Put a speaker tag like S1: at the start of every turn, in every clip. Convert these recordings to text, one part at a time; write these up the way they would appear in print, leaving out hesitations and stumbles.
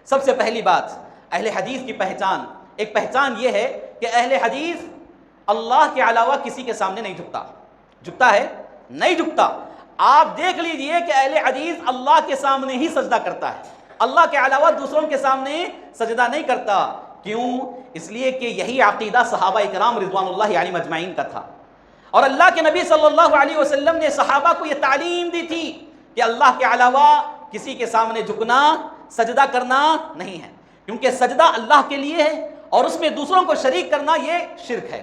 S1: سب سے پہلی بات اہل حدیث کی پہچان، ایک پہچان یہ ہے کہ اہل حدیث اللہ کے علاوہ کسی کے سامنے نہیں جھکتا. جھکتا ہے؟ نہیں جھکتا. آپ دیکھ لیجئے کہ اہل حدیث اللہ کے سامنے ہی سجدہ کرتا ہے، اللہ کے علاوہ دوسروں کے سامنے سجدہ نہیں کرتا. کیوں؟ اس لیے کہ یہی عقیدہ صحابہ کرام رضوان اللہ علیہم اجمعین کا تھا، اور اللہ کے نبی صلی اللہ علیہ وسلم نے صحابہ کو یہ تعلیم دی تھی کہ اللہ کے علاوہ کسی کے سامنے جھکنا، سجدہ کرنا نہیں ہے، کیونکہ سجدہ اللہ کے لیے ہے اور اس میں دوسروں کو شریک کرنا یہ شرک ہے،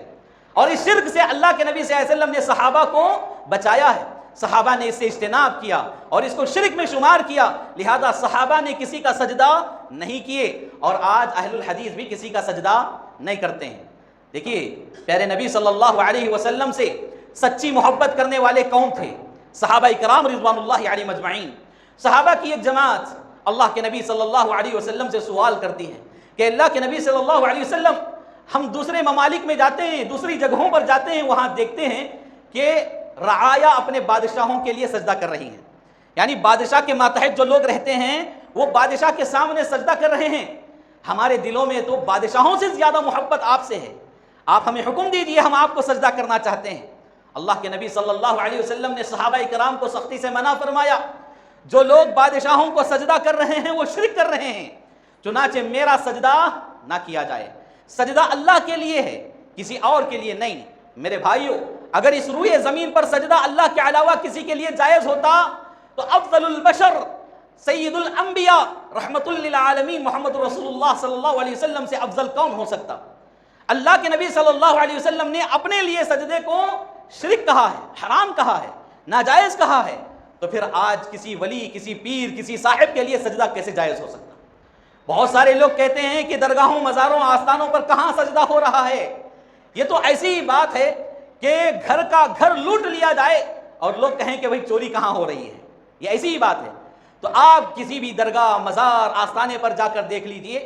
S1: اور اس شرک سے اللہ کے نبی صلی اللہ علیہ وسلم نے صحابہ کو بچایا ہے. صحابہ نے اس سے اجتناب کیا اور اس کو شرک میں شمار کیا، لہذا صحابہ نے کسی کا سجدہ نہیں کیے، اور آج اہل الحدیث بھی کسی کا سجدہ نہیں کرتے ہیں. دیکھیے پیارے نبی صلی اللہ علیہ وسلم سے سچی محبت کرنے والے کون تھے؟ صحابہ کرام رضوان اللہ علیہم اجمعین. صحابہ کی ایک جماعت اللہ کے نبی صلی اللہ علیہ وسلم سے سوال کرتی ہے کہ اللہ کے نبی صلی اللہ علیہ وسلم، ہم دوسرے ممالک میں جاتے ہیں، دوسری جگہوں پر جاتے ہیں، وہاں دیکھتے ہیں کہ رعایا اپنے بادشاہوں کے لیے سجدہ کر رہی ہیں، یعنی بادشاہ کے ماتحت جو لوگ رہتے ہیں وہ بادشاہ کے سامنے سجدہ کر رہے ہیں. ہمارے دلوں میں تو بادشاہوں سے زیادہ محبت آپ سے ہے، آپ ہمیں حکم دیجیے، ہم آپ کو سجدہ کرنا چاہتے ہیں. اللہ کے نبی صلی اللہ علیہ وسلم نے صحابہ کرام کو سختی سے منع فرمایا، جو لوگ بادشاہوں کو سجدہ کر رہے ہیں وہ شرک کر رہے ہیں، چنانچہ میرا سجدہ نہ کیا جائے. سجدہ اللہ کے لیے ہے، کسی اور کے لیے نہیں. میرے بھائیوں، اگر اس روئے زمین پر سجدہ اللہ کے علاوہ کسی کے لیے جائز ہوتا تو افضل البشر سید الانبیاء رحمت للعالمین محمد رسول اللہ صلی اللہ علیہ وسلم سے افضل کون ہو سکتا؟ اللہ کے نبی صلی اللہ علیہ وسلم نے اپنے لیے سجدے کو شرک کہا ہے، حرام کہا ہے، ناجائز کہا ہے، تو پھر آج کسی ولی، کسی پیر، کسی صاحب کے لیے سجدہ کیسے جائز ہو سکتا؟ بہت سارے لوگ کہتے ہیں کہ درگاہوں، مزاروں، آستانوں پر کہاں سجدہ ہو رہا ہے. یہ تو ایسی بات ہے کہ گھر کا گھر لوٹ لیا جائے اور لوگ کہیں کہ بھئی چوری کہاں ہو رہی ہے، یہ ایسی ہی بات ہے. تو آپ کسی بھی درگاہ، مزار، آستانے پر جا کر دیکھ لیجئے،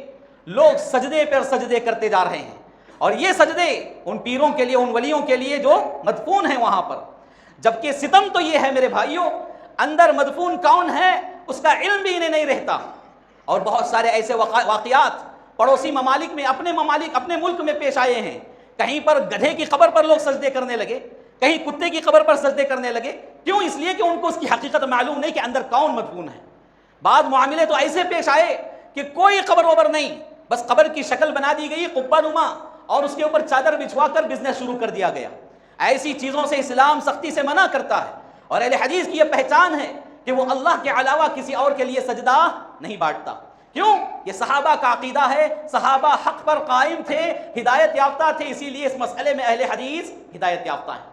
S1: لوگ سجدے پر سجدے کرتے جا رہے ہیں، اور یہ سجدے ان پیروں کے لیے، ان ولیوں کے لیے جو مدفون ہیں وہاں پر. جبکہ ستم تو یہ ہے میرے بھائیوں، اندر مدفون کون ہے اس کا علم بھی انہیں نہیں رہتا. اور بہت سارے ایسے واقعات پڑوسی ممالک میں، اپنے ممالک، اپنے ملک میں پیش آئے ہیں. کہیں پر گدھے کی قبر پر لوگ سجدے کرنے لگے، کہیں کتے کی قبر پر سجدے کرنے لگے. کیوں؟ اس لیے کہ ان کو اس کی حقیقت معلوم نہیں کہ اندر کون مدفون ہے. بعض معاملے تو ایسے پیش آئے کہ کوئی قبر وبر نہیں، بس قبر کی شکل بنا دی گئی قبہ نما، اور اس کے اوپر چادر بچھوا کر بزنس شروع کر دیا گیا. ایسی چیزوں سے اسلام سختی سے منع کرتا ہے، اور اہل حدیث کی یہ پہچان ہے کہ وہ اللہ کے علاوہ کسی اور کے لیے سجدہ نہیں بانٹتا. کیوں؟ یہ صحابہ کا عقیدہ ہے، صحابہ حق پر قائم تھے، ہدایت یافتہ تھے، اسی لیے اس مسئلے میں اہل حدیث ہدایت یافتہ ہیں.